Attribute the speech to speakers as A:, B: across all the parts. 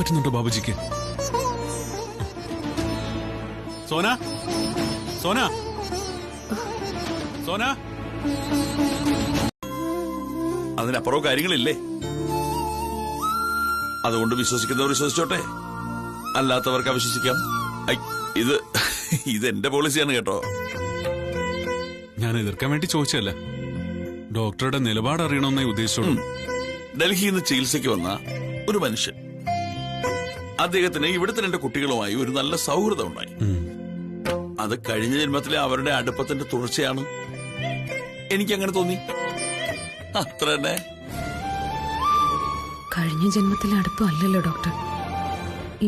A: പറ്റുന്നുണ്ടോ ബാബുജിക്ക്? സോന, സോന, സോന.
B: അതിനപ്പുറം കാര്യങ്ങളില്ലേ? അതുകൊണ്ട് വിശ്വസിക്കുന്നവർ വിശ്വസിച്ചോട്ടെ, അല്ലാത്തവർക്ക് അവിശ്വസിക്കാം. ഇതെന്റെ പോളിസിയാണ് കേട്ടോ.
A: ഞാൻ എതിർക്കാൻ വേണ്ടി ചോദിച്ചല്ല, ഡോക്ടറുടെ നിലപാട് അറിയണമെന്നേ ഉദ്ദേശിച്ചോളൂ.
B: ഡൽഹിയിൽ നിന്ന് ചികിത്സയ്ക്ക് വന്ന ഒരു മനുഷ്യൻ, അദ്ദേഹത്തിന് ഇവിടുത്തെ 2 കുട്ടികളുമായി ഒരു നല്ല സൗഹൃദം ഉണ്ടായി. അത് കഴിഞ്ഞ ജന്മത്തിലെ അവരുടെ അടുപ്പത്തിന്റെ തുടർച്ചയാണ്. എനിക്കങ്ങനെ തോന്നി, അത്ര തന്നെ.
C: കഴിഞ്ഞ ജന്മത്തിലെ അടുപ്പമല്ലല്ലോ ഡോക്ടർ,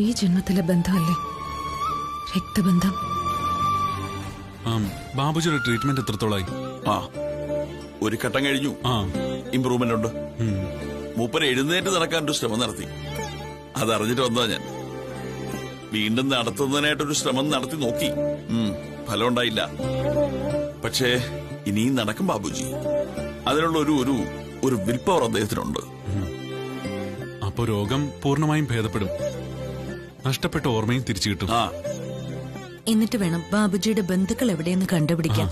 C: ഈ ജന്മത്തിലെ ബന്ധമല്ലേ, രക്തബന്ധം.
A: ബാബുജിയുടെ ട്രീറ്റ്മെന്റ് എത്രത്തോളായി?
B: ഒരു ഘട്ടം കഴിഞ്ഞു, ഇംപ്രൂവ്മെന്റ് ഉണ്ട്. മൂപ്പര് എഴുന്നേറ്റ് നടക്കാൻ ഒരു ശ്രമം നടത്തി. അതറിഞ്ഞിട്ട് വന്നതാ ഞാൻ. വീണ്ടും നടത്തുന്നതിനായിട്ടൊരു ശ്രമം നടത്തി നോക്കി, ഫലം ഉണ്ടായില്ല. പക്ഷേ ഇനിയും നടക്കും ബാബുജി. അതിനുള്ള ഒരു വിൽ പവർ അദ്ദേഹത്തിനുണ്ട്.
A: അപ്പോ രോഗം പൂർണ്ണമായും ഭേദപ്പെടും, നഷ്ടപ്പെട്ട ഓർമ്മയും തിരിച്ചു കിട്ടും.
C: എന്നിട്ട് വേണം ബാബുജിയുടെ ബന്ധുക്കൾ എവിടെയെന്ന് കണ്ടുപിടിക്കാൻ.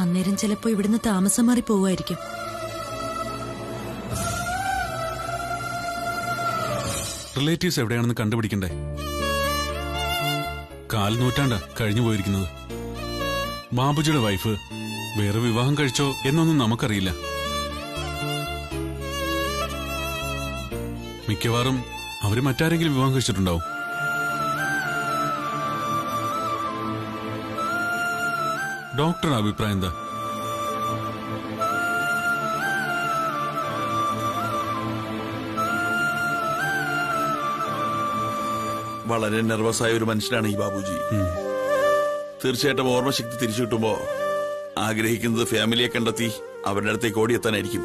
C: അന്നേരം ചിലപ്പോ ഇവിടുന്ന് താമസം മാറി പോവായിരിക്കും.
A: റിലേറ്റീവ്സ് എവിടെയാണെന്ന് കണ്ടുപിടിക്കണ്ടേ? 4 നൂറ്റാണ്ടാ കഴിഞ്ഞു പോയിരിക്കുന്നത്. ബാബുജിയുടെ വൈഫ് വേറെ വിവാഹം കഴിച്ചോ എന്നൊന്നും നമുക്കറിയില്ല. മിക്കവാറും അവര് മറ്റാരെങ്കിലും വിവാഹം കഴിച്ചിട്ടുണ്ടാവും. ഡോക്ടറുടെ അഭിപ്രായം എന്താ?
B: വളരെ നെർവസ് ആയ ഒരു മനുഷ്യനാണ് ഈ ബാബുജി. തീർച്ചയായിട്ടും ഓർമ്മശക്തി തിരിച്ചു കിട്ടുമ്പോ ആഗ്രഹിക്കുന്നത് ഫാമിലിയെ കണ്ടെത്തി അവരുടെ അടുത്തേക്ക് ഓടിയെത്താനായിരിക്കും.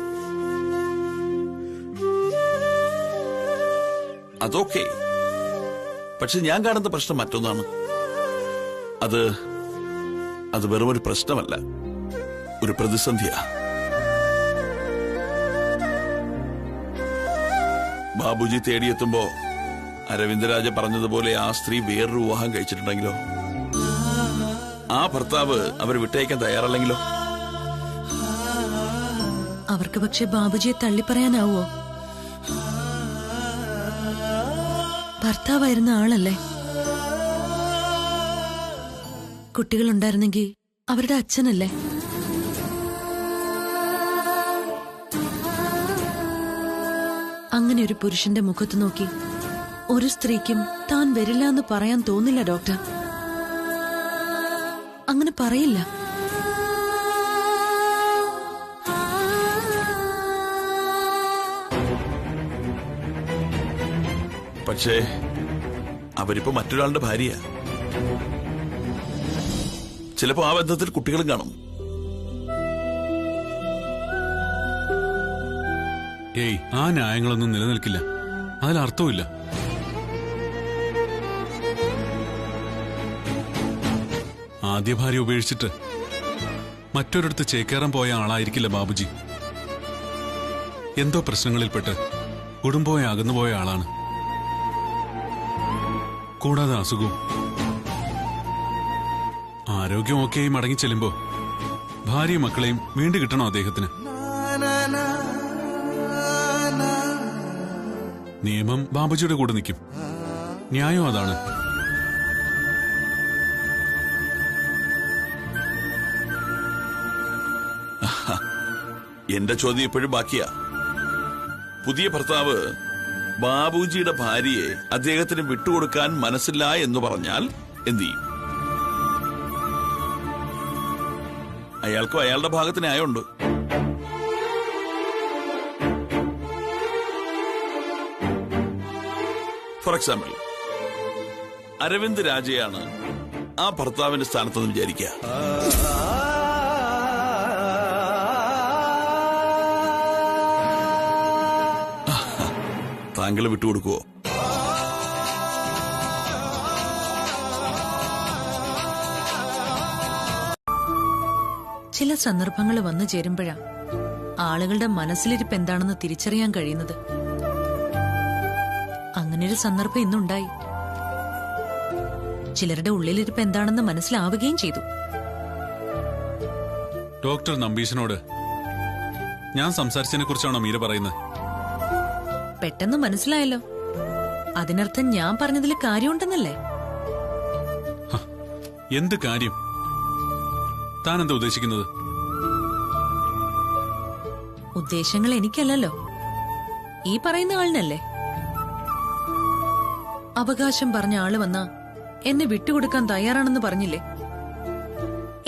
B: അതൊക്കെ. പക്ഷെ ഞാൻ കാണുന്ന പ്രശ്നം മറ്റൊന്നാണ്. അത് വെറുമൊരു പ്രശ്നമല്ല, ഒരു പ്രതിസന്ധിയാ. ബാബുജി തേടിയെത്തുമ്പോ അരവിന്ദരാജ പറഞ്ഞതുപോലെ ആ സ്ത്രീ വേറൊരു വിവാഹം കഴിച്ചിട്ടുണ്ടെങ്കിലോ, ആ ഭർത്താവ് അവർ വിട്ടയക്കാൻ തയ്യാറല്ലെങ്കിലോ?
C: അവർക്ക് പക്ഷെ ബാബുജിയെ തള്ളിപ്പറയാനാവോ? ഭർത്താവായിരുന്ന ആളല്ലേ. കുട്ടികളുണ്ടായിരുന്നെങ്കിൽ അവരുടെ അച്ഛനല്ലേ. അങ്ങനെ ഒരു പുരുഷന്റെ മുഖത്ത് നോക്കി ഒരു സ്ത്രീക്കും താൻ വരില്ല എന്ന് പറയാൻ തോന്നില്ല ഡോക്ടർ. അങ്ങനെ പറയില്ല.
B: പക്ഷേ അവരിപ്പോ മറ്റൊരാളുടെ ഭാര്യ. ചിലപ്പോ ആ ബന്ധത്തിൽ കുട്ടികളും കാണും.
A: ആ ന്യായങ്ങളൊന്നും നിലനിൽക്കില്ല, അതിലർത്ഥവുമില്ല. ആദ്യ ഭാര്യ ഉപേക്ഷിച്ചിട്ട് മറ്റൊരിടത്ത് ചേക്കേറാൻ പോയ ആളായിരിക്കില്ല ബാബുജി. എന്തോ പ്രശ്നങ്ങളിൽപ്പെട്ട് കുടുംബമായി അകന്നുപോയ ആളാണ്. കൂടാതെ അസുഖവും. ആരോഗ്യമൊക്കെയായി മടങ്ങിച്ചെല്ലുമ്പോ ഭാര്യയും മക്കളെയും വീണ്ടു കിട്ടണോ അദ്ദേഹത്തിന്? നിയമം ബാബുജിയുടെ കൂടെ നിൽക്കും. ന്യായം അതാണ്.
B: എന്റെ ചോദ്യം ഇപ്പോഴും ബാക്കിയാ. പുതിയ ഭർത്താവ് ബാബുജിയുടെ ഭാര്യയെ അദ്ദേഹത്തിന് വിട്ടുകൊടുക്കാൻ മനസ്സില്ല എന്ന് പറഞ്ഞാൽ എന്തു ചെയ്യും? അയാൾക്കും അയാളുടെ ഭാഗത്ത് ന്യായമുണ്ട്. ഫോർ എക്സാമ്പിൾ, അരവിന്ദ് രാജയാണ് ആ ഭർത്താവിന്റെ സ്ഥാനത്തെന്ന് വിചാരിക്കുക. താങ്കൾ വിട്ടുകൊടുക്കുവോ?
C: ചില സന്ദർഭങ്ങൾ വന്നു ചേരുമ്പോഴാ ആളുകളുടെ മനസ്സിലിരിപ്പ് എന്താണെന്ന് തിരിച്ചറിയാൻ കഴിയുന്നത്. അങ്ങനൊരു സന്ദർഭം ഇന്നുണ്ടായി. ചിലരുടെ ഉള്ളിലിരിപ്പ് എന്താണെന്ന് മനസ്സിലാവുകയും ചെയ്തു.
A: ഡോക്ടർ നമ്പീശനോട് ഞാൻ സംസാരിച്ചതിനെ കുറിച്ചാണോ മീര പറയുന്നത്?
C: പെട്ടെന്ന് മനസ്സിലായല്ലോ. അതിനർത്ഥം ഞാൻ പറഞ്ഞതിൽ കാര്യമുണ്ടെന്നല്ലേ?
A: എന്ത് കാര്യം? താൻ എന്താ ഉദ്ദേശിക്കുന്നത്?
C: ഉദ്ദേശങ്ങൾ എനിക്കല്ലല്ലോ, ഈ പറയുന്ന ആളിനല്ലേ. അവകാശം പറഞ്ഞ ആള് വന്നാ എന്നെ വിട്ടുകൊടുക്കാൻ തയ്യാറാണെന്ന് പറഞ്ഞില്ലേ?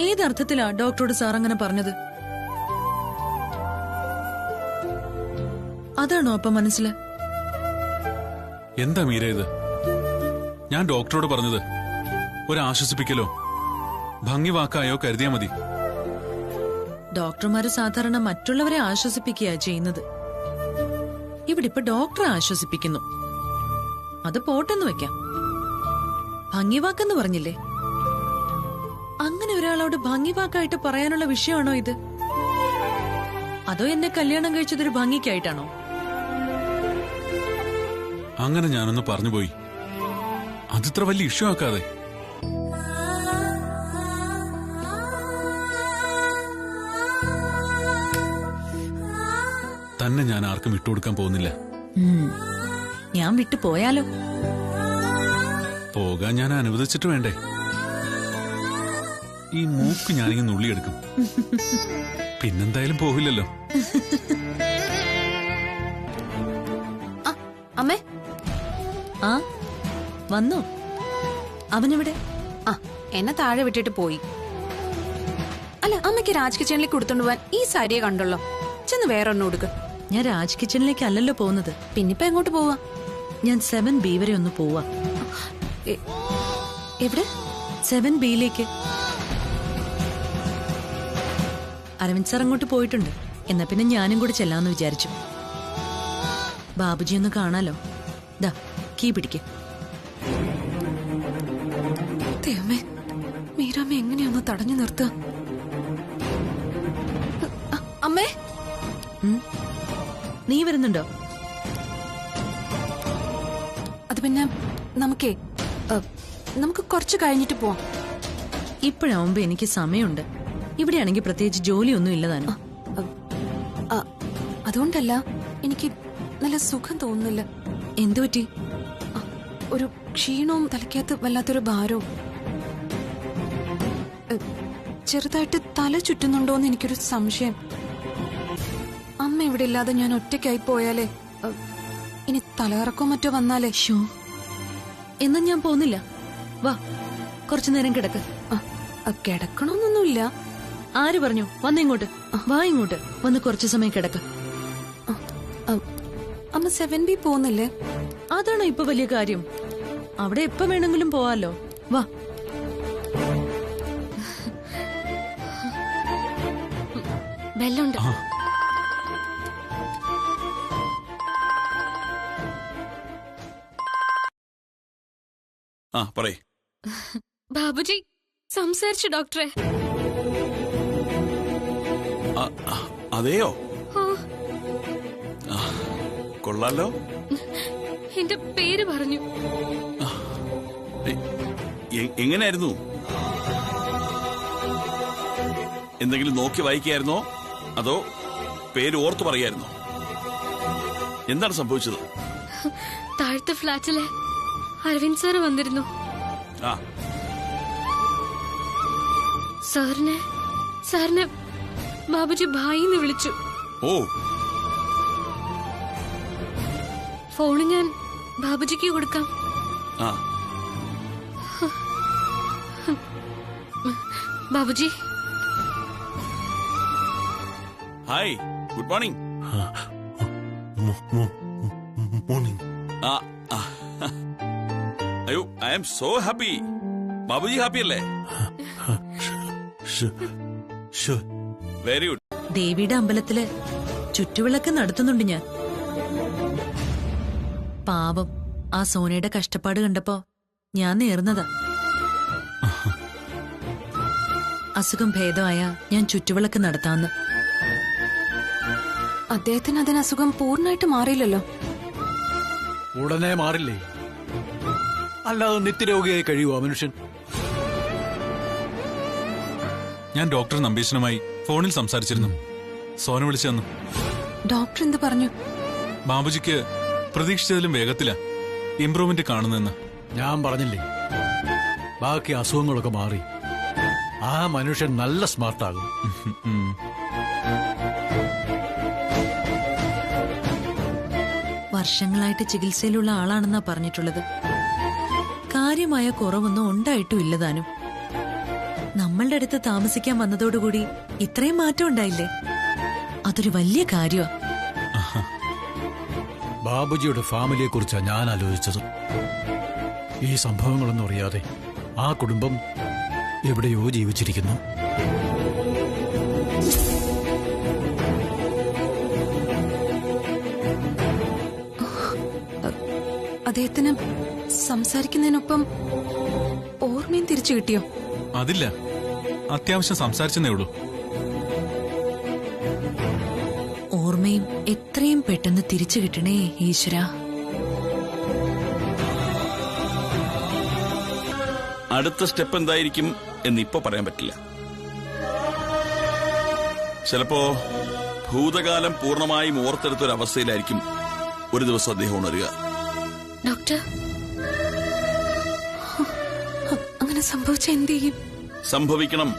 C: ഏതർത്ഥത്തിലാ ഡോക്ടറോട് സാർ അങ്ങനെ പറഞ്ഞത്? അതാണോ അപ്പൊ മനസ്സില്?
A: എന്താ മീര ഇത്? ഞാൻ ഡോക്ടറോട് പറഞ്ഞത് ഒരാശ്വസിപ്പിക്കലോ ഭംഗി വാക്കായോ കരുതിയാ മതി.
C: ഡോക്ടർമാര് സാധാരണ മറ്റുള്ളവരെ ആശ്വസിപ്പിക്കുകയാ ചെയ്യുന്നത്. ഇവിടെ ഇപ്പൊ ഡോക്ടറെ ആശ്വസിപ്പിക്കുന്നു. അത് പോട്ടെന്ന് വെക്കാം. ഭംഗിവാക്കെന്ന് പറഞ്ഞില്ലേ? അങ്ങനെ ഒരാളോട് ഭംഗിവാക്കായിട്ട് പറയാനുള്ള വിഷയമാണോ ഇത്? അതോ എന്നെ കല്യാണം കഴിച്ചതൊരു ഭംഗിക്കായിട്ടാണോ?
A: അങ്ങനെ ഞാനൊന്ന് പറഞ്ഞുപോയി. അതിത്ര വലിയ ഇഷ്യൂ ആക്കാതെ. തന്നെ ഞാൻ ആർക്കും വിട്ടുകൊടുക്കാൻ പോകുന്നില്ല.
C: ഞാൻ വിട്ടു പോയാലോ?
A: പോകാൻ ഞാൻ അനുവദിച്ചിട്ട് വേണ്ടേ? ഈ മൂക്ക് ഞാനിങ്ങനെ നുള്ളിയെടുക്കും. പിന്നെന്തായാലും പോകില്ലല്ലോ.
D: അമ്മേ,
C: ആ വന്നോ? അവനെവിടെ?
D: എന്നെ താഴെ വിട്ടിട്ട് പോയി. അല്ല, അമ്മയ്ക്ക് രാജ് കിച്ചണിലേക്ക് കൊടുത്തോണ്ട് പോവാൻ ഈ സാരിയെ കണ്ടുള്ളോ? ചെന്ന് വേറെ ഒന്നും കൊടുക്ക്.
C: ഞാൻ രാജ് കിച്ചണിലേക്ക് അല്ലല്ലോ പോകുന്നത്.
D: പിന്നിപ്പോ എങ്ങോട്ട് പോവാ?
C: ഞാൻ 7B വരെ ഒന്ന് പോവാ.
D: എവിടെ?
C: 7Bയിലേക്ക്. അരവിന്ദ് സാർ അങ്ങോട്ട് പോയിട്ടുണ്ട്. എന്നാ പിന്നെ ഞാനും കൂടെ ചെല്ലാന്ന് വിചാരിച്ചു. ബാബുജി ഒന്ന് കാണാലോ. ദാ കീ പിടിക്ക്.
D: ദൈവമേ, മീരാമ്മ എങ്ങനെയൊന്ന് തടഞ്ഞു നിർത്തുക? അമ്മേ,
C: നീ വരുന്നുണ്ടോ?
D: അത് പിന്നെ നമുക്ക് കുറച്ച് കഴിഞ്ഞിട്ട് പോവാം.
C: ഇപ്പോഴാവുമ്പോ എനിക്ക് സമയമുണ്ട്. ഇവിടെയാണെങ്കിൽ പ്രത്യേകിച്ച് ജോലിയൊന്നും ഇല്ലതാനും.
D: അതുകൊണ്ടല്ല, എനിക്ക് നല്ല സുഖം തോന്നുന്നില്ല.
C: എന്തുപറ്റി?
D: ഒരു ക്ഷീണവും തലയ്ക്കകത്ത് വല്ലാത്തൊരു ഭാരവും. ചെറുതായിട്ട് തല ചുറ്റുന്നുണ്ടോന്ന് എനിക്കൊരു സംശയം. അമ്മ ഇവിടെ ഇല്ലാതെ ഞാൻ ഒറ്റയ്ക്കായി പോയാലേ, ഇനി തലകറക്കോ മറ്റോ വന്നാലേ.
C: ഷോ, എന്നാ ഞാൻ പോകുന്നില്ല. വാ, കുറച്ചു നേരം കിടക്ക്.
D: കിടക്കണമെന്നൊന്നുമില്ല.
C: ആര് പറഞ്ഞു? വന്നിങ്ങോട്ട് വാ. ഇങ്ങോട്ട് വന്ന് കുറച്ചു സമയം കിടക്ക്.
D: അമ്മ 7B പോകുന്നില്ലേ?
C: അതാണോ ഇപ്പൊ വലിയ കാര്യം? അവിടെ എപ്പോ വേണമെങ്കിലും പോവാലോ. വാ.
D: ബെല്ലുണ്ട്.
B: പറയ്.
E: ബാബുജി സംസാരിച്ചു ഡോക്ടറെ.
B: അതെയോ? കൊള്ളാലോ.
E: എന്റെ പേര് പറഞ്ഞു.
B: എങ്ങനെയായിരുന്നു? എന്തെങ്കിലും നോക്കി വായിക്കായിരുന്നോ അതോ പേര് ഓർത്തു പറയായിരുന്നോ? എന്താണ് സംഭവിച്ചത്?
E: താഴത്തെ ഫ്ലാറ്റിലെ അരവിന്ദ് സാറ് വന്നിരുന്നു. സാറിനെ ബാബുജി ഭായിന്ന് വിളിച്ചു.
B: ഓ,
E: ഫോണ് ഞാൻ ബാബുജിക്ക് കൊടുക്കാം. Babuji.
B: Hi, good morning.
F: Morning.
B: അയ്യോ, I am so happy. Babuji happy അല്ലേ? Very good.
C: ദേവിയുടെ അമ്പലത്തില് ചുറ്റുവിളക്ക് നടത്തുന്നുണ്ട് ഞാൻ. പാവം ആ സോനയുടെ കഷ്ടപ്പാട് കണ്ടപ്പോ ഞാൻ നേർന്നതാ. അസുഖം ഭേദമായ ഞാൻ ചുറ്റുവിളക്ക് നടത്താന്ന്.
D: അദ്ദേഹത്തിന് അതിന് അസുഖം പൂർണ്ണമായിട്ട് മാറിയില്ലല്ലോ.
F: ഉടനെ മാറില്ലേ? അല്ലാതെ നിത്യരോഗിയായി കഴിയുമോ മനുഷ്യൻ?
A: ഞാൻ ഡോക്ടർ നമ്പീശനുമായി ഫോണിൽ സംസാരിച്ചിരുന്നു. സോന വിളിച്ചു തന്നു.
D: ഡോക്ടർ എന്ത് പറഞ്ഞു?
A: ബാബുജിക്ക് പ്രതീക്ഷിച്ചതിലും വേഗത്തിലാ ഇംപ്രൂവ്മെന്റ് കാണുന്നെന്ന്.
F: ഞാൻ പറഞ്ഞില്ലേ, ബാക്കി അസുഖങ്ങളൊക്കെ മാറി ആ മനുഷ്യൻ നല്ല സ്മാർട്ടാകും.
C: വർഷങ്ങളായിട്ട് ചികിത്സയിലുള്ള ആളാണെന്നാ പറഞ്ഞിട്ടുള്ളത്. കാര്യമായ കുറവൊന്നും ഉണ്ടായിട്ടും ഇല്ലതാനും. നമ്മളുടെ അടുത്ത് താമസിക്കാൻ വന്നതോടുകൂടി ഇത്രയും മാറ്റം ഉണ്ടായില്ലേ? അതൊരു വലിയ കാര്യമാ.
F: ബാബുജിയുടെ ഫാമിലിയെ കുറിച്ചാണ് ഞാൻ ആലോചിച്ചത്. ഈ സംഭവങ്ങളൊന്നും അറിയാതെ ആ കുടുംബം എവിടെയോ ജീവിച്ചിരിക്കുന്നു.
D: അദ്ദേഹത്തിന് സംസാരിക്കുന്നതിനൊപ്പം ഓർമ്മയും തിരിച്ചു കിട്ടിയോ?
A: അതില്ല, അത്യാവശ്യം സംസാരിച്ചെന്നേ ഉള്ളൂ.
C: ഓർമ്മയും എത്രയും പെട്ടെന്ന് തിരിച്ചു കിട്ടണേ ഈശ്വര.
B: അടുത്ത സ്റ്റെപ്പ് എന്തായിരിക്കും എന്നിപ്പോ പറയാൻ പറ്റില്ല. ചിലപ്പോ ഭൂതകാലം പൂർണ്ണമായും ഓർത്തെടുത്തൊരവസ്ഥയിലായിരിക്കും ഒരു ദിവസം അദ്ദേഹം ഉണരുക.
E: ഡോക്ടർ,
D: അങ്ങനെ സംഭവിച്ച എന്ത് ചെയ്യും?
B: സംഭവിക്കണം.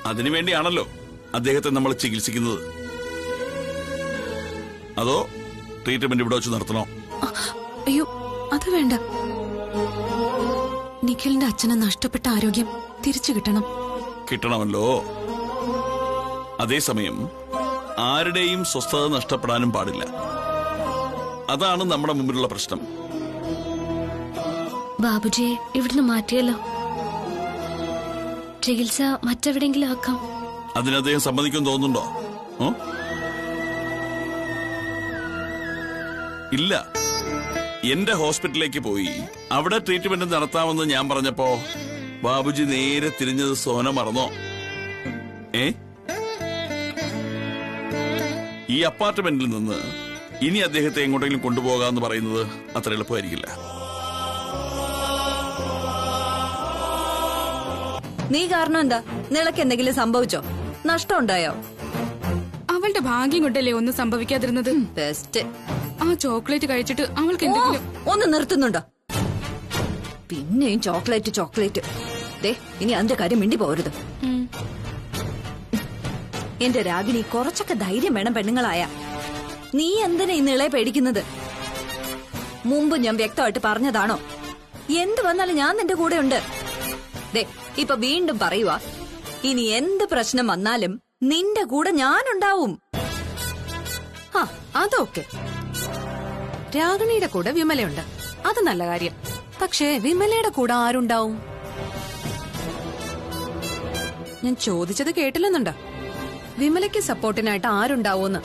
B: അതിനുവേണ്ടിയാണല്ലോ അദ്ദേഹത്തെ നമ്മൾ ചികിത്സിക്കുന്നത്. അതോ ട്രീറ്റ്മെന്റ് ഇവിടെ വെച്ച് നടത്തണോ?
D: അയ്യോ, അത് വേണ്ട. നിഖിലിന്റെ അച്ഛന് നഷ്ടപ്പെട്ട ആരോഗ്യം തിരിച്ചു കിട്ടണം.
B: കിട്ടണമല്ലോ. അതേസമയം ആരുടെയും സ്വസ്ഥത നഷ്ടപ്പെടാനും പാടില്ല. അതാണ് നമ്മുടെ മുമ്പിലുള്ള പ്രശ്നം.
E: ബാബുജിയെ ഇവിടുന്ന് മാറ്റിയല്ലോ. ചികിത്സ മറ്റെവിടെയെങ്കിലും ആക്കാം.
B: അതിന് അദ്ദേഹം സമ്മതിക്കും തോന്നുന്നുണ്ടോ? ഇല്ല. എന്റെ ഹോസ്പിറ്റലിലേക്ക് പോയി അവിടെ ട്രീറ്റ്മെന്റ് നടത്താമെന്ന് ഞാൻ പറഞ്ഞപ്പോ ബാബുജി നേരെ തിരിഞ്ഞത് സോന മറന്നോ? ഈ അപ്പാർട്ട്മെന്റിൽ നിന്ന് ഇനി അദ്ദേഹത്തെ എങ്ങോട്ടെങ്കിലും കൊണ്ടുപോകാന്ന് പറയുന്നത് അത്ര എളുപ്പമായിരിക്കില്ല.
G: നീ കാരണം എന്താ? നിനക്ക് എന്തെങ്കിലും സംഭവിച്ചോ? നഷ്ടം ഉണ്ടായോ?
H: അവളുടെ ഭാഗ്യം കൊണ്ടല്ലേ ഒന്നും സംഭവിക്കാതിരുന്നത്.
G: ബെസ്റ്റ്.
H: ആ ചോക്ലേറ്റ് കഴിച്ചിട്ട് അവൾക്ക് എന്തെങ്കിലും.
G: ഒന്ന് നിർത്തുന്നുണ്ടോ? പിന്നെയും ചോക്ലേറ്റ്. ദേ, ഇനി അതിന്റെ കാര്യം മിണ്ടി പോരുത്. എന്റെ രാഗിണി, കുറച്ചൊക്കെ ധൈര്യം വേണം പെണ്ണുങ്ങളായ. നീ എന്തിനാ ഈ നിളയെ പേടിക്കുന്നത്? മുമ്പ് ഞാൻ വ്യക്തമായിട്ട് പറഞ്ഞതാണോ? എന്ത് വന്നാലും ഞാൻ നിന്റെ കൂടെ ഉണ്ട്. ദേ, ഇപ്പൊ വീണ്ടും പറയുക, ഇനി എന്ത് പ്രശ്നം വന്നാലും നിന്റെ കൂടെ ഞാനുണ്ടാവും.
D: അതൊക്കെ. രാഗിണിയുടെ കൂടെ വിമലയുണ്ട്, അത് നല്ല കാര്യം. പക്ഷേ വിമലയുടെ കൂടെ ആരുണ്ടാവും? ഞാൻ ചോദിച്ചത് കേട്ടില്ലെന്നുണ്ടോ? വിമലയ്ക്ക് സപ്പോർട്ടിനായിട്ട് ആരുണ്ടാവൂന്ന്.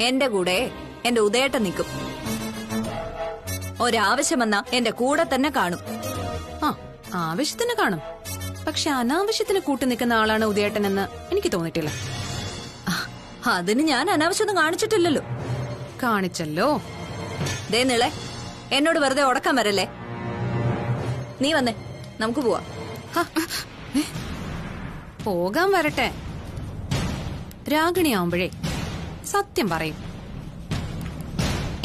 G: എന്റെ കൂടെ എന്റെ ഉദയേട്ടൻ നിൽക്കും. ഒരാവശ്യം വന്നാ എന്റെ കൂടെ തന്നെ കാണും.
D: ആവശ്യത്തിന് കാണും. പക്ഷെ അനാവശ്യത്തിന് കൂട്ടു നിൽക്കുന്ന ആളാണ് ഉദയേട്ടനെന്ന് എനിക്ക് തോന്നിട്ടില്ല.
G: അതിന് ഞാൻ അനാവശ്യമൊന്നും കാണിച്ചിട്ടില്ലല്ലോ.
D: കാണിച്ചല്ലോ.
G: ദേ നിളെ, എന്നോട് വെറുതെ ഉടക്കാൻ വരല്ലേ. നീ വന്നേ, നമുക്ക് പോവാം.
D: പോകാൻ വരട്ടെ. രാഗിണിയാവുമ്പോഴേ സത്യം പറയും.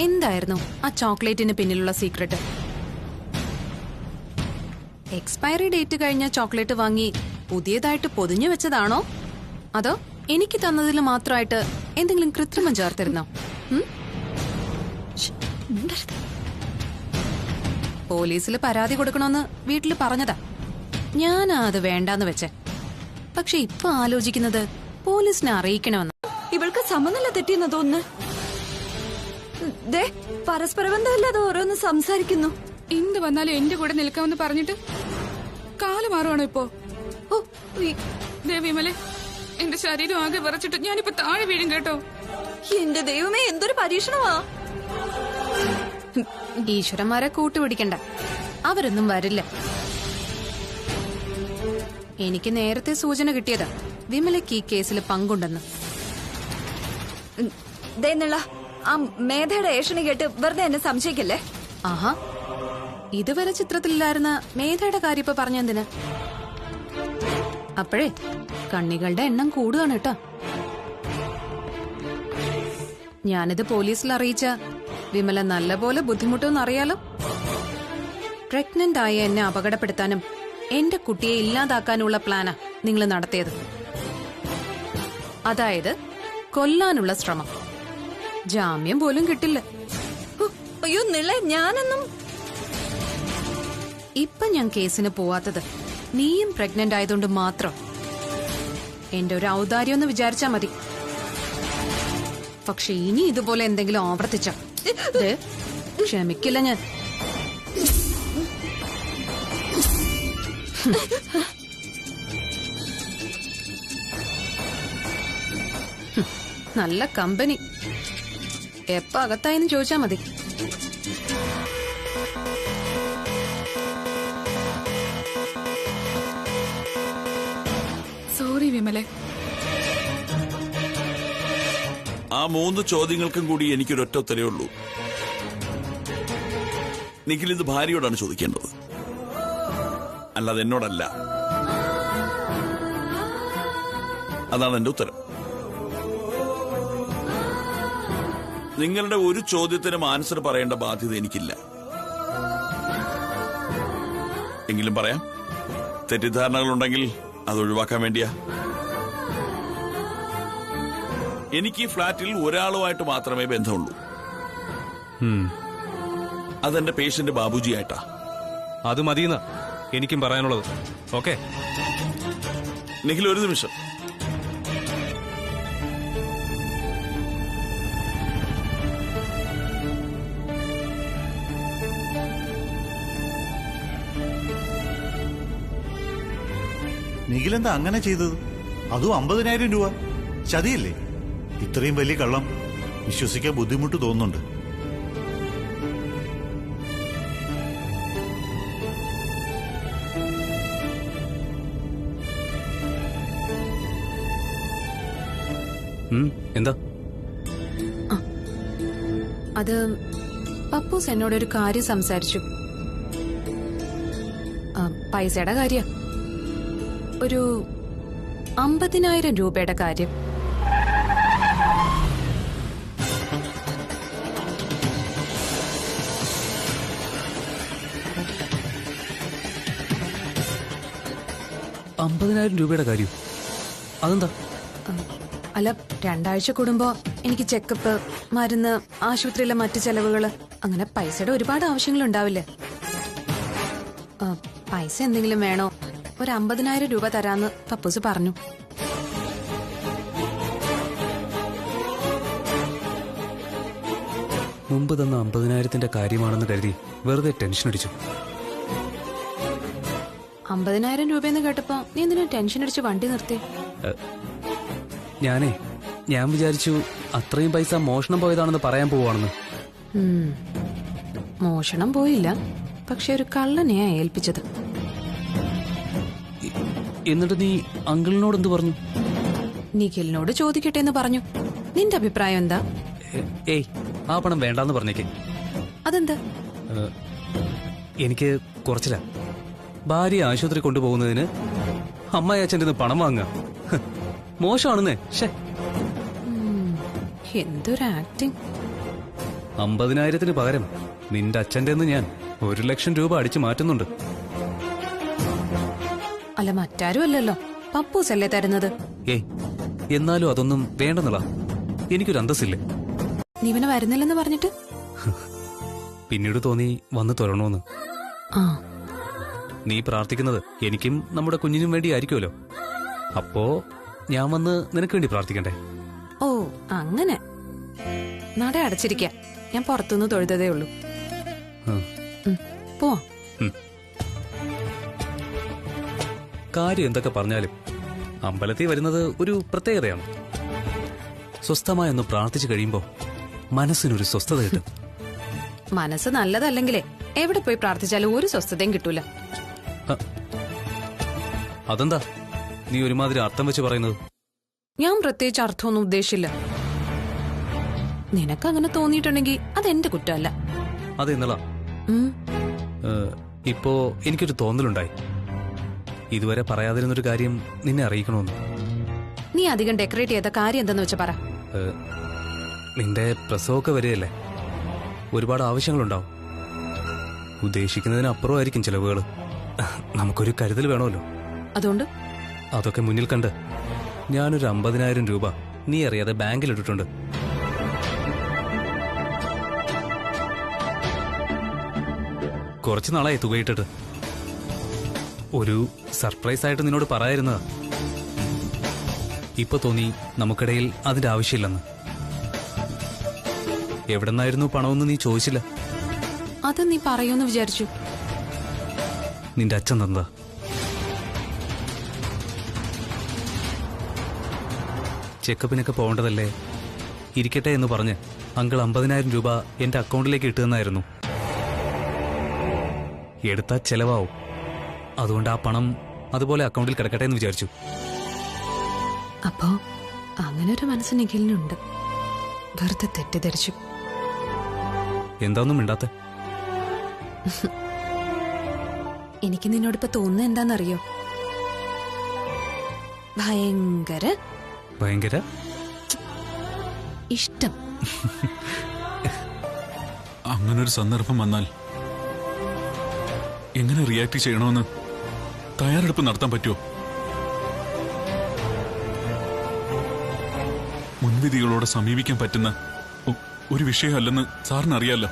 D: എന്തായിരുന്നു ആ ചോക്ലേറ്റിന് പിന്നിലുള്ള സീക്രട്ട്? എക്സ്പയറി ഡേറ്റ് കഴിഞ്ഞ ചോക്ലേറ്റ് വാങ്ങി പുതിയതായിട്ട് പൊതിഞ്ഞു വെച്ചതാണോ? അതോ എനിക്ക് തന്നതിൽ മാത്രമായിട്ട് എന്തെങ്കിലും കൃത്രിമം ചേർത്തിരുന്നോ? പോലീസിൽ പരാതി കൊടുക്കണമെന്ന് വീട്ടിൽ പറഞ്ഞതാ. ഞാനാ അത് വേണ്ടാന്ന് വെച്ചേ. പക്ഷെ ഇപ്പൊ ആലോചിക്കുന്നത് പോലീസിനെ അറിയിക്കണമെന്ന്.
G: ഇവൾക്ക് സമനില തെറ്റിയെന്ന് തോന്നുന്നു. ദേ, പരസ്പര ബന്ധമില്ലാതെ ഓരോന്ന് സംസാരിക്കുന്നു.
H: എന്ത് വന്നാലും എന്റെ കൂടെ നിൽക്കാമെന്ന് പറഞ്ഞിട്ട് കാല് മാറുവാണോ ഇപ്പോ? ദേ വിമലെ, എന്റെ ശരീരം ആകെ വിറച്ചിട്ട് ഞാനിപ്പോ താഴെ വീഴും കേട്ടോ.
G: എന്റെ ദൈവമേ, എന്തൊരു പരീക്ഷണമാ.
D: ഈശ്വരന്മാരെ കൂട്ടുപിടിക്കണ്ട, അവരൊന്നും വരില്ല. എനിക്ക് നേരത്തെ സൂചന കിട്ടിയതാ വിമലയ്ക്ക് ഈ കേസിൽ പങ്കുണ്ടെന്ന്.
G: എന്നുള്ള ആ മേധയുടെ ഏഷണി കേട്ട് വെറുതെ എന്നെ സംശയിക്കല്ലേ.
D: ആഹാ, ഇതുവരെ ചിത്രത്തിലില്ലായിരുന്ന മേധയുടെ കാര്യം ഇപ്പൊ പറഞ്ഞെന്തിന്? അപ്പോഴേ കണ്ണികളുടെ എണ്ണം കൂടുകയാണ് കേട്ടോ. ഞാനിത് പോലീസിൽ അറിയിച്ച വിമല നല്ലപോലെ ബുദ്ധിമുട്ടൊന്നും അറിയാലോ. പ്രഗ്നന്റ് ആയ എന്നെ അപകടപ്പെടുത്താനും എന്റെ കുട്ടിയെ ഇല്ലാതാക്കാനുള്ള പ്ലാനാ നിങ്ങൾ നടത്തിയത്. അതായത് കൊല്ലാനുള്ള ശ്രമം. ജാമ്യം പോലും കിട്ടില്ല.
G: അയ്യോ നിളെ, ഞാനൊന്നും.
D: ഇപ്പൊ ഞാൻ കേസിന് പോവാത്തത് നീയും പ്രഗ്നന്റ് ആയതുകൊണ്ട് മാത്രം. എന്റെ ഒരു ഔദാര്യം എന്ന് വിചാരിച്ചാ മതി. പക്ഷെ ഇനി ഇതുപോലെ എന്തെങ്കിലും ആവർത്തിച്ച ക്ഷമിക്കില്ല ഞാൻ. നല്ല കമ്പനി. എപ്പ അകത്തായെന്ന് ചോദിച്ചാ മതി.
H: സോറി വിമലെ.
B: ആ 3 ചോദ്യങ്ങൾക്കും കൂടി എനിക്കൊരൊറ്റ ഉത്തരേ ഉള്ളൂ. നിഖിലിത് ഭാര്യയോടാണ് ചോദിക്കേണ്ടത്, അല്ലാതെ എന്നോടല്ല. അതാണ് എന്റെ ഉത്തരം. നിങ്ങളുടെ ഒരു ചോദ്യത്തിനും ആൻസർ പറയേണ്ട ബാധ്യത എനിക്കില്ല. എങ്കിലും പറയാം, തെറ്റിദ്ധാരണകളുണ്ടെങ്കിൽ അത് ഒഴിവാക്കാൻ വേണ്ടിയാ. എനിക്ക് ഈ ഫ്ളാറ്റിൽ ഒരാളുമായിട്ട് മാത്രമേ ബന്ധമുള്ളൂ. അതെന്റെ പേഷ്യന്റ് ബാബുജി ആയിട്ടാ.
I: അത് മതിയെന്ന എനിക്കും പറയാനുള്ളത്. ഓക്കെ
B: നിഖിൽ, ഒരു നിമിഷം.
J: നിഖിലെന്താ അങ്ങനെ ചെയ്തത്? അതും 50,000 രൂപ. ചതിയല്ലേ? ഇത്രയും വലിയ കള്ളം വിശ്വസിക്കാൻ ബുദ്ധിമുട്ട് തോന്നുന്നുണ്ട്.
I: എന്താ?
D: അത് പപ്പൂസ് എന്നോടൊരു കാര്യം സംസാരിച്ചു. പൈസയുടെ കാര്യം. ഒരു 50,000 രൂപയുടെ കാര്യം.
I: രൂപയുടെ കാര്യം അതെന്താ?
D: അല്ല, 2 ആഴ്ച കൂടുമ്പോ എനിക്ക് ചെക്കപ്പ്, മരുന്ന്, ആശുപത്രിയിലെ മറ്റു ചെലവുകള്, അങ്ങനെ പൈസയുടെ ഒരുപാട് ആവശ്യങ്ങൾ ഉണ്ടാവില്ലേ? പൈസ എന്തെങ്കിലും വേണോ? ഒരു 50,000 രൂപ തരാന്ന് പപ്പൂസ് പറഞ്ഞു.
I: മുമ്പ് തന്ന 50,000ന്റെ കാര്യമാണെന്ന് കരുതി വെറുതെ ടെൻഷൻ അടിച്ചു.
D: 50,000 രൂപയെന്ന് കേട്ടപ്പോ നീ എന്തിനാ ടെൻഷൻ അടിച്ച് വണ്ടി നിർത്തി?
I: ഞാൻ വിചാരിച്ചു അത്രയും പൈസ മോഷണം പോയതാണെന്ന് പറയാൻ പോവാണെന്ന്.
D: മോഷണം പോയില്ല, പക്ഷെ ഒരു കള്ളനെയാ ഏൽപ്പിച്ചത്.
I: എന്നിട്ട് നീ അങ്കിളിനോട് എന്ത് പറഞ്ഞു?
D: നിഖിലിനോട് ചോദിക്കട്ടെ എന്ന് പറഞ്ഞു. നിന്റെ അഭിപ്രായം എന്താ?
I: ഏയ്, ആ പണം വേണ്ടാന്ന് പറഞ്ഞേക്കെ.
D: അതെന്താ?
I: എനിക്ക് കുറച്ചില്ല. ഭാര്യ ആശുപത്രി കൊണ്ടുപോകുന്നതിന് അമ്മായി അച്ഛൻ്റെ നിന്ന് പണം വാങ്ങുക മോശമാണെന്നേ.
D: എന്തൊരു ആക്ടിങ്.
I: 50,000ന് പകരം നിന്റെ അച്ഛൻ്റെ ഞാൻ 1,00,000 രൂപ അടിച്ചു മാറ്റുന്നുണ്ട്.
D: അല്ല, മറ്റാരും അല്ലല്ലോ, പപ്പൂസല്ലേ തരുന്നത്.
I: ഏയ്, എന്നാലും അതൊന്നും വേണ്ടെന്നുള്ള എനിക്കൊരു അന്തസ്സില്ലേ.
D: നീ ഇവനെ വരുന്നില്ലെന്ന് പറഞ്ഞിട്ട്
I: പിന്നീട് തോന്നി വന്ന് തൊഴണോന്ന്. നീ പ്രാർത്ഥിക്കുന്നത് എനിക്കും നമ്മുടെ കുഞ്ഞിനും വേണ്ടി ആയിരിക്കുമല്ലോ. അപ്പോ ഞാൻ വന്ന് നിനക്ക് വേണ്ടി പ്രാർത്ഥിക്കണ്ടേ?
D: ഓ, അങ്ങനെ. നട അടച്ചിരിക്ക, ഞാൻ പുറത്തുനിന്ന് തൊഴുതതേ ഉള്ളൂ. പോവാ.
I: കാര്യം എന്തൊക്കെ പറഞ്ഞാലും അമ്പലത്തിൽ വരുന്നത് ഒരു പ്രത്യേകതയാണ്. സ്വസ്ഥമായൊന്ന് പ്രാർത്ഥിച്ചു കഴിയുമ്പോ മനസ്സിനൊരു സ്വസ്ഥത കിട്ടും.
D: മനസ്സ് നല്ലതല്ലെങ്കിലേ എവിടെ പോയി പ്രാർത്ഥിച്ചാലും ഒരു സ്വസ്ഥതയും കിട്ടൂല.
I: അതെന്താ നീ ഒരുമാതിരി അർത്ഥം വെച്ച് പറയുന്നത്?
D: ഞാൻ പ്രത്യേകിച്ച് അർത്ഥമൊന്നും ഉദ്ദേശിച്ചില്ല. നിനക്കങ്ങനെ തോന്നിയിട്ടുണ്ടെങ്കിൽ അതെന്റെ കുറ്റമല്ല.
I: അതെന്നലാ
D: ഉം.
I: ഇപ്പോ എനിക്കൊരു തോന്നലുണ്ടായി. ഇതുവരെ പറയാതിരുന്നൊരു കാര്യം നിന്നെ അറിയിക്കണമെന്ന്.
D: നീ അധികം ഡെക്കറേറ്റ് ചെയ്ത കാര്യം എന്തെന്ന് വെച്ചാ പറ.
I: നിന്റെ പ്രസവമൊക്കെ വരികയല്ലേ, ഒരുപാട് ആവശ്യങ്ങളുണ്ടാവും. ഉദ്ദേശിക്കുന്നതിനപ്പുറമായിരിക്കും ചെലവുകൾ. നമുക്കൊരു കരുതൽ വേണമല്ലോ.
D: അതുകൊണ്ട്
I: അതൊക്കെ മുന്നിൽ കണ്ട് ഞാനൊരു 50,000 രൂപ നീ അറിയാതെ ബാങ്കിലിട്ടിട്ടുണ്ട്. കുറച്ച് നാളായി തുകയിട്ടിട്ട്. ഒരു സർപ്രൈസ് ആയിട്ട് നിന്നോട് പറയായിരുന്നതാ. ഇപ്പൊ തോന്നി നമുക്കിടയിൽ അതിന്റെ ആവശ്യമില്ലെന്ന്. എവിടെന്നായിരുന്നു പണമെന്ന് നീ ചോദിച്ചില്ല.
D: അത് നീ പറയൂന്ന് വിചാരിച്ചു.
I: നിന്റെ അച്ഛൻ തന്നതാ. ചെക്കപ്പിനൊക്കെ പോകേണ്ടതല്ലേ, ഇരിക്കട്ടെ എന്ന് പറഞ്ഞ് അങ്കിൾ 50,000 രൂപ എന്റെ അക്കൗണ്ടിലേക്ക് ഇട്ടുതന്നായിരുന്നു. എടുത്താൽ ചെലവാവും, അതുകൊണ്ട് ആ പണം അതുപോലെ അക്കൗണ്ടിൽ കിടക്കട്ടെ എന്ന് വിചാരിച്ചു.
D: അപ്പോ അങ്ങനെ ഒരു മനസ്സ് നിഖിലിനുണ്ട്. വെറുതെ തെറ്റിദ്ധരിച്ചു.
I: എന്താന്നും മിണ്ടാത്ത?
D: എനിക്ക് നിന്നോടിപ്പോ തോന്നുന്നത് എന്താണെന്നറിയോ? ഭയങ്കര
I: ഭയങ്കര
D: ഇഷ്ടം.
A: അങ്ങനൊരു സന്ദർഭം വന്നാൽ എങ്ങനെ റിയാക്ട് ചെയ്യണമെന്ന് തയ്യാറെടുപ്പ് നടത്താൻ പറ്റുമോ? മുൻവിധികളോടെ സമീപിക്കാൻ പറ്റുന്ന ഒരു വിഷയമല്ലെന്ന് സാറിന് അറിയാലോ.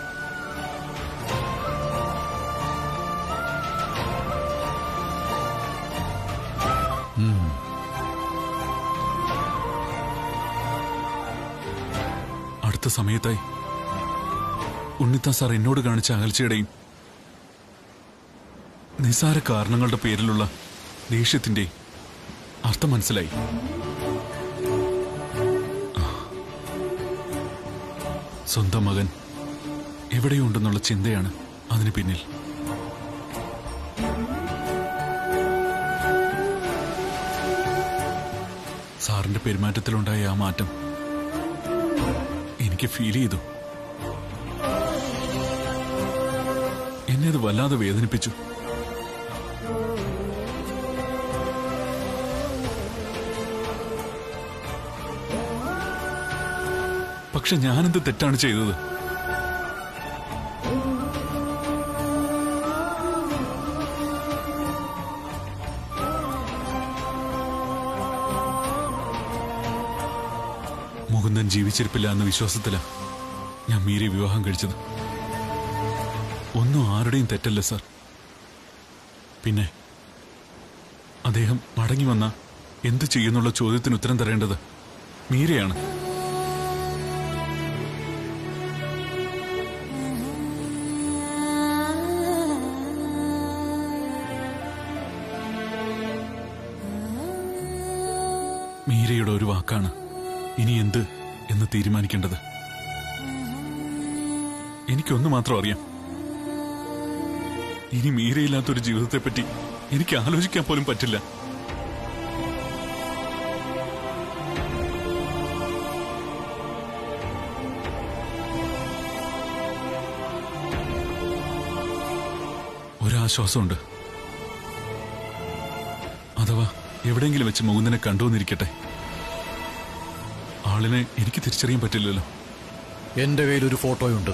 A: അടുത്ത സമയത്തായി ഉണ്ണിത്താൻ സാർ എന്നോട് കാണിച്ച അകൽച്ചയുടെയും നിസാര കാരണങ്ങളുടെ പേരിലുള്ള ദേഷ്യത്തിന്റെ അർത്ഥം മനസ്സിലായി. സ്വന്തം മകൻ എവിടെയുണ്ടെന്നുള്ള ചിന്തയാണ് അതിന് പിന്നിൽ. സാറിന്റെ പെരുമാറ്റത്തിലുണ്ടായ ആ മാറ്റം എനിക്ക് ഫീൽ ചെയ്തു. എന്നെ അത് വല്ലാതെ വേദനിപ്പിച്ചു. പക്ഷെ ഞാനെന്ത് തെറ്റാണ് ചെയ്തത്? മുകുന്ദൻ ജീവിച്ചിരിപ്പില്ല എന്ന വിശ്വാസത്തിലാണ് ഞാൻ മീരയെ വിവാഹം കഴിച്ചത്. ഒന്നും ആരുടെയും തെറ്റല്ല സാർ. പിന്നെ അദ്ദേഹം മടങ്ങി വന്ന എന്ത് ചെയ്യുന്നുള്ള ചോദ്യത്തിന് ഉത്തരം തരേണ്ടത് മീരയാണ്. മീരയുടെ ഒരു വാക്കാണ് ഇനി എന്ത് എന്ന് തീരുമാനിക്കേണ്ടത്. എനിക്കൊന്നു മാത്രം അറിയാം, ഇനി മീരയില്ലാത്തൊരു ജീവിതത്തെപ്പറ്റി എനിക്ക് ആലോചിക്കാൻ പോലും പറ്റില്ല. ഒരാശ്വാസമുണ്ട്. അഥവാ എവിടെയെങ്കിലും വെച്ച് മുകുന്ദനെ കണ്ടുവന്നിരിക്കട്ടെ, ആളിനെ എനിക്ക് തിരിച്ചറിയാൻ പറ്റില്ലല്ലോ.
F: എന്റെ കയ്യിലൊരു ഫോട്ടോയുണ്ട്.